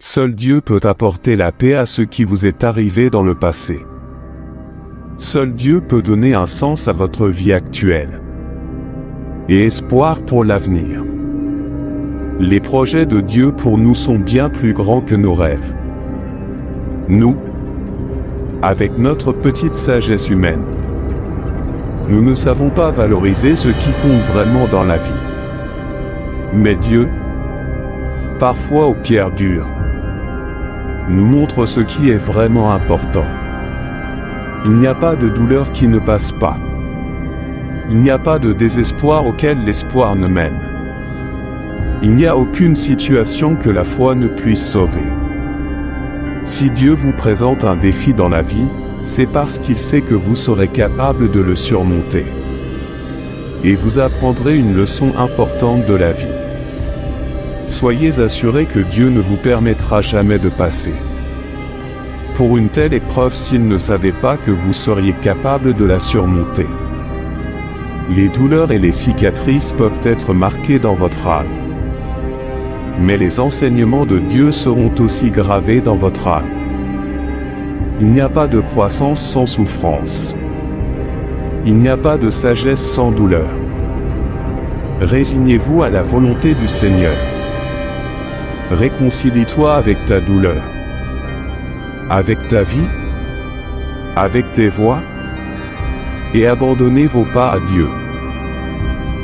Seul Dieu peut apporter la paix à ce qui vous est arrivé dans le passé. Seul Dieu peut donner un sens à votre vie actuelle et espoir pour l'avenir. Les projets de Dieu pour nous sont bien plus grands que nos rêves. Nous, avec notre petite sagesse humaine, nous ne savons pas valoriser ce qui compte vraiment dans la vie. Mais Dieu, parfois aux pierres dures, nous montre ce qui est vraiment important. Il n'y a pas de douleur qui ne passe pas. Il n'y a pas de désespoir auquel l'espoir ne mène. Il n'y a aucune situation que la foi ne puisse sauver. Si Dieu vous présente un défi dans la vie, c'est parce qu'il sait que vous serez capable de le surmonter. Et vous apprendrez une leçon importante de la vie. Soyez assurés que Dieu ne vous permettra jamais de passer pour une telle épreuve s'il ne savait pas que vous seriez capable de la surmonter. Les douleurs et les cicatrices peuvent être marquées dans votre âme. Mais les enseignements de Dieu seront aussi gravés dans votre âme. Il n'y a pas de croissance sans souffrance. Il n'y a pas de sagesse sans douleur. Résignez-vous à la volonté du Seigneur. Réconcilie-toi avec ta douleur, avec ta vie, avec tes voies, et abandonnez vos pas à Dieu.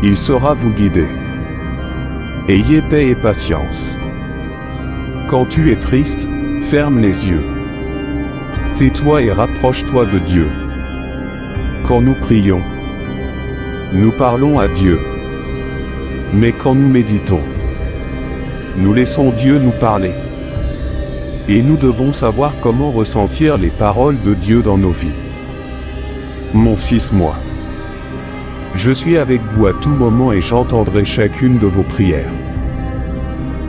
Il saura vous guider. Ayez paix et patience. Quand tu es triste, ferme les yeux. Tais-toi et rapproche-toi de Dieu. Quand nous prions, nous parlons à Dieu. Mais quand nous méditons, nous laissons Dieu nous parler. Et nous devons savoir comment ressentir les paroles de Dieu dans nos vies. Mon fils, moi, je suis avec vous à tout moment et j'entendrai chacune de vos prières.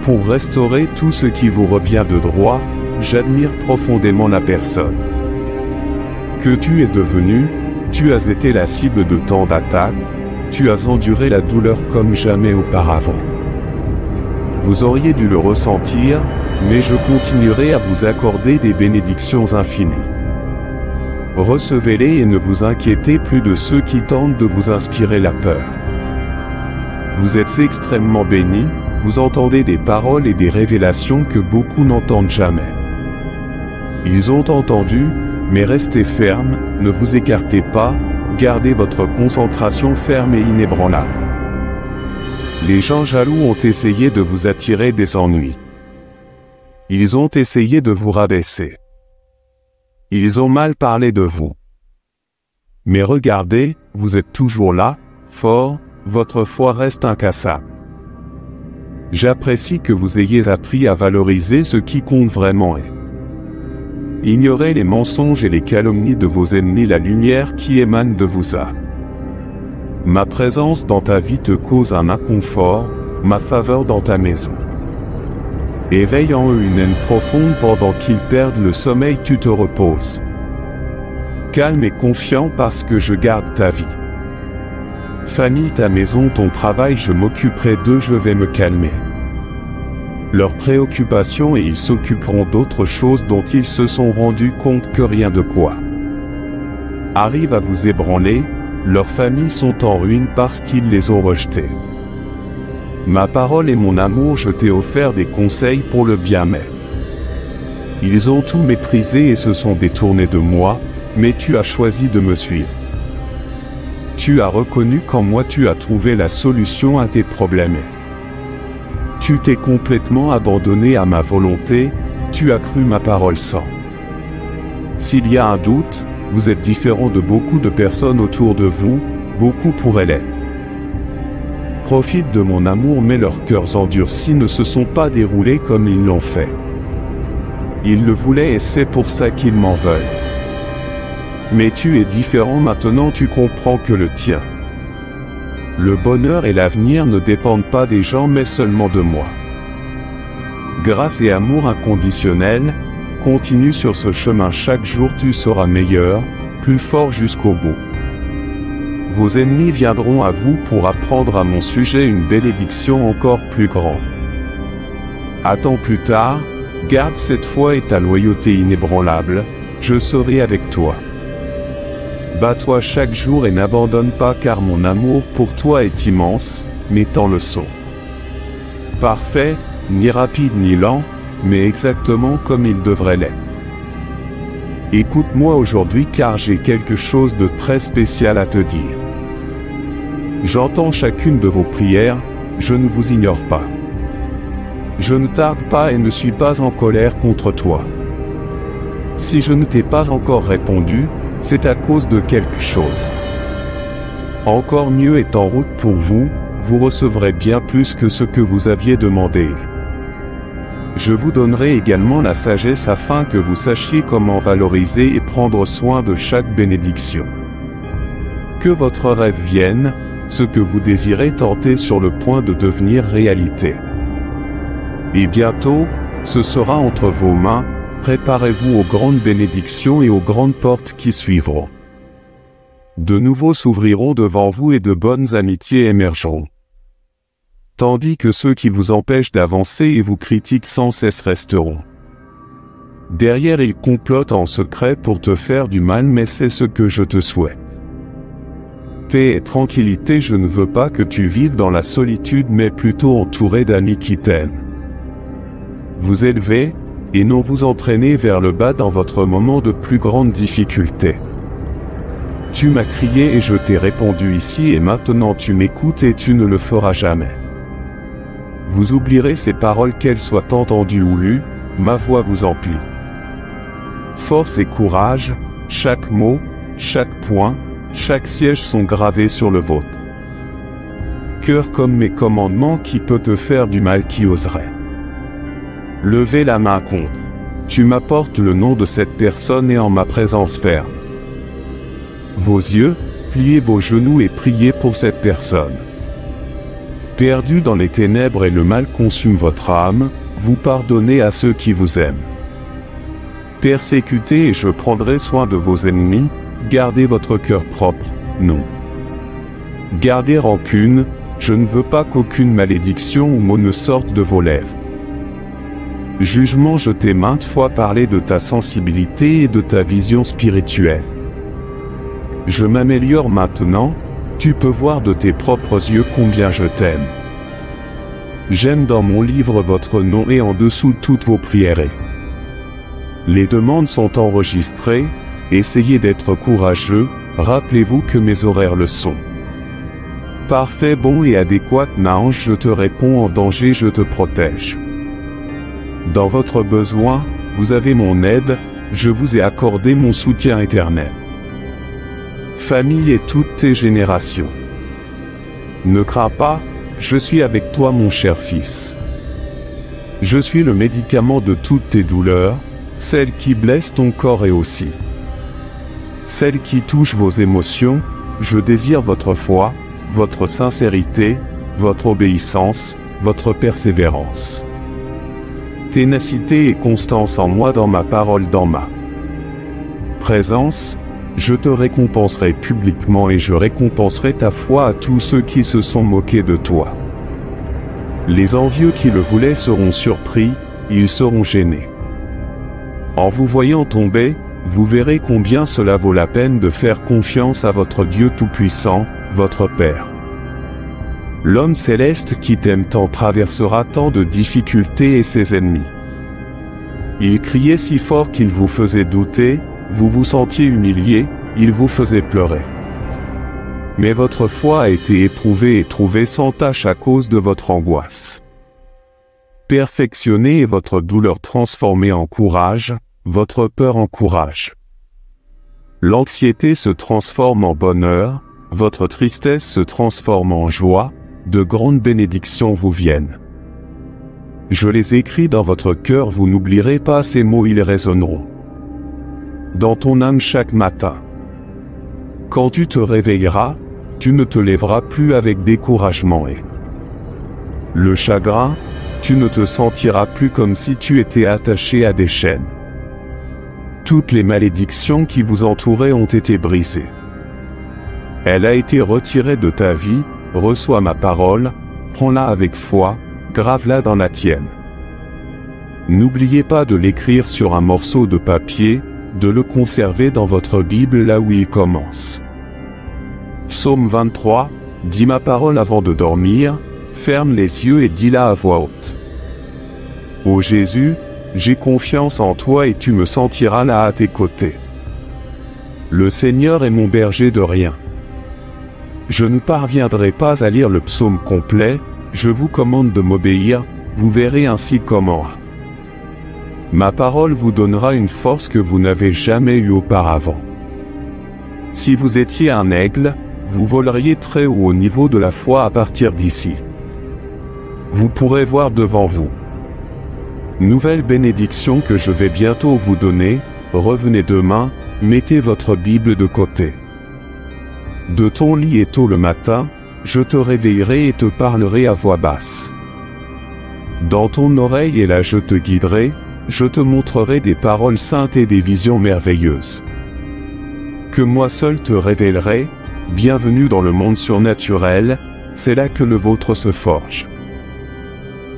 Pour restaurer tout ce qui vous revient de droit, j'admire profondément la personne que tu es devenue. Tu as été la cible de tant d'attaques, tu as enduré la douleur comme jamais auparavant. Vous auriez dû le ressentir, mais je continuerai à vous accorder des bénédictions infinies. Recevez-les et ne vous inquiétez plus de ceux qui tentent de vous inspirer la peur. Vous êtes extrêmement bénis, vous entendez des paroles et des révélations que beaucoup n'entendent jamais. Ils ont entendu, mais restez fermes, ne vous écartez pas, gardez votre concentration ferme et inébranlable. Les gens jaloux ont essayé de vous attirer des ennuis. Ils ont essayé de vous rabaisser. Ils ont mal parlé de vous. Mais regardez, vous êtes toujours là, fort, votre foi reste incassable. J'apprécie que vous ayez appris à valoriser ce qui compte vraiment et ignorez les mensonges et les calomnies de vos ennemis. La lumière qui émane de vous a. Ma présence dans ta vie te cause un inconfort, ma faveur dans ta maison. Éveille en eux une haine profonde pendant qu'ils perdent le sommeil, tu te reposes. Calme et confiant parce que je garde ta vie. Famille, ta maison, ton travail, je m'occuperai d'eux, je vais me calmer. Leurs préoccupations et ils s'occuperont d'autres choses dont ils se sont rendus compte que rien de quoi arrive à vous ébranler, leurs familles sont en ruine parce qu'ils les ont rejetées. Ma parole et mon amour, je t'ai offert des conseils pour le bien, mais ils ont tout méprisé et se sont détournés de moi, mais tu as choisi de me suivre. Tu as reconnu qu'en moi tu as trouvé la solution à tes problèmes. Tu t'es complètement abandonné à ma volonté, tu as cru ma parole sans. S'il y a un doute, vous êtes différent de beaucoup de personnes autour de vous, beaucoup pourraient l'être. Profite de mon amour, mais leurs cœurs endurcis ne se sont pas déroulés comme ils l'ont fait. Ils le voulaient et c'est pour ça qu'ils m'en veulent. Mais tu es différent maintenant, tu comprends que le tien. Le bonheur et l'avenir ne dépendent pas des gens mais seulement de moi. Grâce et amour inconditionnel, continue sur ce chemin, chaque jour tu seras meilleur, plus fort jusqu'au bout. Vos ennemis viendront à vous pour apprendre à mon sujet une bénédiction encore plus grande. Attends plus tard, Garde cette foi et ta loyauté inébranlable, je serai avec toi. Bats-toi chaque jour et n'abandonne pas car mon amour pour toi est immense, mettant le son. Parfait, ni rapide ni lent, mais exactement comme il devrait l'être. Écoute-moi aujourd'hui car j'ai quelque chose de très spécial à te dire. J'entends chacune de vos prières, je ne vous ignore pas. Je ne tarde pas et ne suis pas en colère contre toi. Si je ne t'ai pas encore répondu, c'est à cause de quelque chose. Encore mieux est en route pour vous, vous recevrez bien plus que ce que vous aviez demandé. Je vous donnerai également la sagesse afin que vous sachiez comment valoriser et prendre soin de chaque bénédiction. Que votre rêve vienne, ce que vous désirez tenter sur le point de devenir réalité. Et bientôt, ce sera entre vos mains, préparez-vous aux grandes bénédictions et aux grandes portes qui suivront. De nouveaux s'ouvriront devant vous et de bonnes amitiés émergeront. Tandis que ceux qui vous empêchent d'avancer et vous critiquent sans cesse resteront. Derrière ils complotent en secret pour te faire du mal, mais c'est ce que je te souhaite. Paix et tranquillité, je ne veux pas que tu vives dans la solitude mais plutôt entouré d'amis qui t'aiment. Vous élever, et non vous entraîner vers le bas dans votre moment de plus grande difficulté. Tu m'as crié et je t'ai répondu ici et maintenant tu m'écoutes et tu ne le feras jamais. Vous oublierez ces paroles qu'elles soient entendues ou lues, ma voix vous emplit. Force et courage, chaque mot, chaque point, chaque siège sont gravés sur le vôtre. Cœur comme mes commandements, qui peut te faire du mal, qui oserait. Levez la main contre. Tu m'apportes le nom de cette personne et en ma présence ferme. Vos yeux, pliez vos genoux et priez pour cette personne. Perdu dans les ténèbres et le mal consume votre âme, vous pardonnez à ceux qui vous aiment. Persécutez et je prendrai soin de vos ennemis, gardez votre cœur propre, non. Gardez rancune, je ne veux pas qu'aucune malédiction ou mot ne sorte de vos lèvres. Jugement, je t'ai maintes fois parlé de ta sensibilité et de ta vision spirituelle. Je m'améliore maintenant, tu peux voir de tes propres yeux combien je t'aime. J'aime dans mon livre votre nom et en dessous toutes vos prières. Les demandes sont enregistrées, essayez d'être courageux, rappelez-vous que mes horaires le sont. Parfait, bon et adéquat, Naange, je te réponds, en danger je te protège. Dans votre besoin, vous avez mon aide, je vous ai accordé mon soutien éternel. Famille et toutes tes générations. Ne crains pas, je suis avec toi mon cher fils. Je suis le médicament de toutes tes douleurs, celles qui blessent ton corps et aussi celles qui touchent vos émotions. Je désire votre foi, votre sincérité, votre obéissance, votre persévérance. Ténacité et constance en moi, dans ma parole, dans ma présence. Je te récompenserai publiquement et je récompenserai ta foi à tous ceux qui se sont moqués de toi. Les envieux qui le voulaient seront surpris, ils seront gênés. En vous voyant tomber, vous verrez combien cela vaut la peine de faire confiance à votre Dieu Tout-Puissant, votre Père. L'homme céleste qui t'aime tant traversera tant de difficultés et ses ennemis. Il criait si fort qu'il vous faisait douter, vous vous sentiez humilié, il vous faisait pleurer. Mais votre foi a été éprouvée et trouvée sans tache à cause de votre angoisse. Perfectionnée et votre douleur transformée en courage, votre peur en courage. L'anxiété se transforme en bonheur, votre tristesse se transforme en joie, de grandes bénédictions vous viennent. Je les écris dans votre cœur, vous n'oublierez pas ces mots, ils résonneront dans ton âme chaque matin. Quand tu te réveilleras, tu ne te lèveras plus avec découragement et le chagrin, tu ne te sentiras plus comme si tu étais attaché à des chaînes. Toutes les malédictions qui vous entouraient ont été brisées. Elle a été retirée de ta vie, reçois ma parole, prends-la avec foi, grave-la dans la tienne. N'oubliez pas de l'écrire sur un morceau de papier, de le conserver dans votre Bible là où il commence. Psaume 23, dis ma parole avant de dormir, ferme les yeux et dis-la à voix haute. Ô Jésus, j'ai confiance en toi et tu me sentiras là à tes côtés. Le Seigneur est mon berger de rien. Je ne parviendrai pas à lire le psaume complet, je vous commande de m'obéir, vous verrez ainsi comment. Ma parole vous donnera une force que vous n'avez jamais eue auparavant. Si vous étiez un aigle, vous voleriez très haut au niveau de la foi à partir d'ici. Vous pourrez voir devant vous. Nouvelle bénédiction que je vais bientôt vous donner, revenez demain, mettez votre Bible de côté. De ton lit et tôt le matin, je te réveillerai et te parlerai à voix basse. Dans ton oreille et là je te guiderai, je te montrerai des paroles saintes et des visions merveilleuses. Que moi seul te révélerai, bienvenue dans le monde surnaturel, c'est là que le vôtre se forge.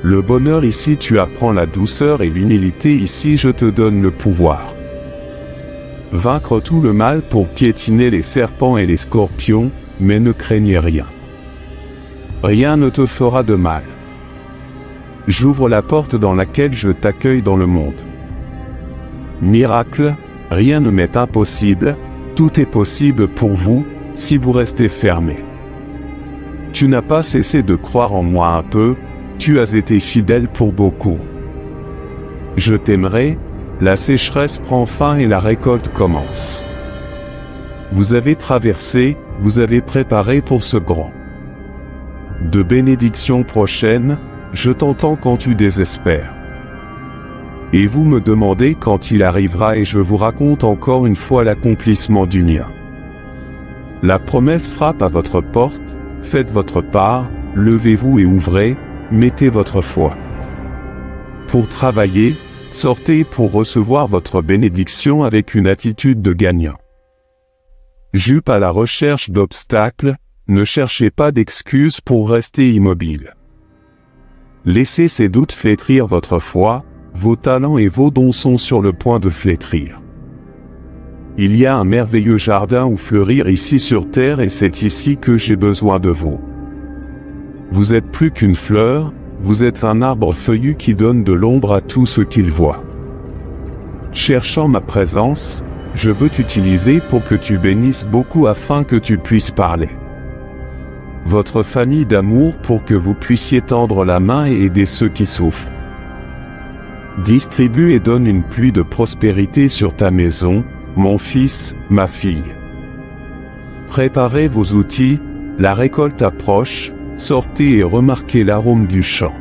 Le bonheur ici tu apprends la douceur et l'humilité ici je te donne le pouvoir. Vaincre tout le mal pour piétiner les serpents et les scorpions, mais ne craignez rien. Rien ne te fera de mal. J'ouvre la porte dans laquelle je t'accueille dans le monde. Miracle, rien ne m'est impossible, tout est possible pour vous, si vous restez fermés. Tu n'as pas cessé de croire en moi un peu, tu as été fidèle pour beaucoup. Je t'aimerai, la sécheresse prend fin et la récolte commence. Vous avez traversé, vous avez préparé pour ce grand. De bénédictions prochaines, je t'entends quand tu désespères. Et vous me demandez quand il arrivera et je vous raconte encore une fois l'accomplissement du mien. La promesse frappe à votre porte, faites votre part, levez-vous et ouvrez, mettez votre foi. Pour travailler, sortez pour recevoir votre bénédiction avec une attitude de gagnant. Jupe à la recherche d'obstacles, ne cherchez pas d'excuses pour rester immobile. Laissez ces doutes flétrir votre foi, vos talents et vos dons sont sur le point de flétrir. Il y a un merveilleux jardin où fleurir ici sur terre et c'est ici que j'ai besoin de vous. Vous êtes plus qu'une fleur, vous êtes un arbre feuillu qui donne de l'ombre à tout ce qu'il voit. Cherchant ma présence, je veux t'utiliser pour que tu bénisses beaucoup afin que tu puisses parler. Votre famille d'amour pour que vous puissiez tendre la main et aider ceux qui souffrent. Distribue et donne une pluie de prospérité sur ta maison, mon fils, ma fille. Préparez vos outils, la récolte approche, sortez et remarquez l'arôme du champ.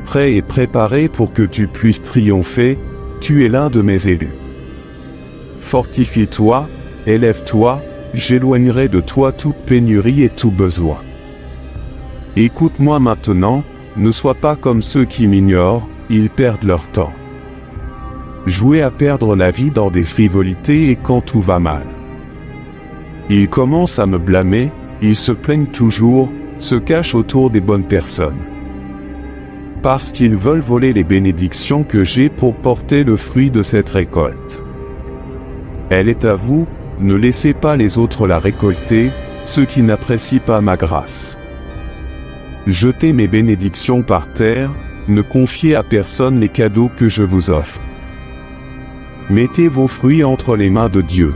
Prêt et préparé pour que tu puisses triompher, tu es l'un de mes élus. Fortifie-toi, élève-toi, j'éloignerai de toi toute pénurie et tout besoin. Écoute-moi maintenant, ne sois pas comme ceux qui m'ignorent, ils perdent leur temps. Jouez à perdre la vie dans des frivolités et quand tout va mal. Ils commencent à me blâmer, ils se plaignent toujours, se cachent autour des bonnes personnes. Parce qu'ils veulent voler les bénédictions que j'ai pour porter le fruit de cette récolte. Elle est à vous, ne laissez pas les autres la récolter, ceux qui n'apprécient pas ma grâce. Jetez mes bénédictions par terre, ne confiez à personne les cadeaux que je vous offre. Mettez vos fruits entre les mains de Dieu.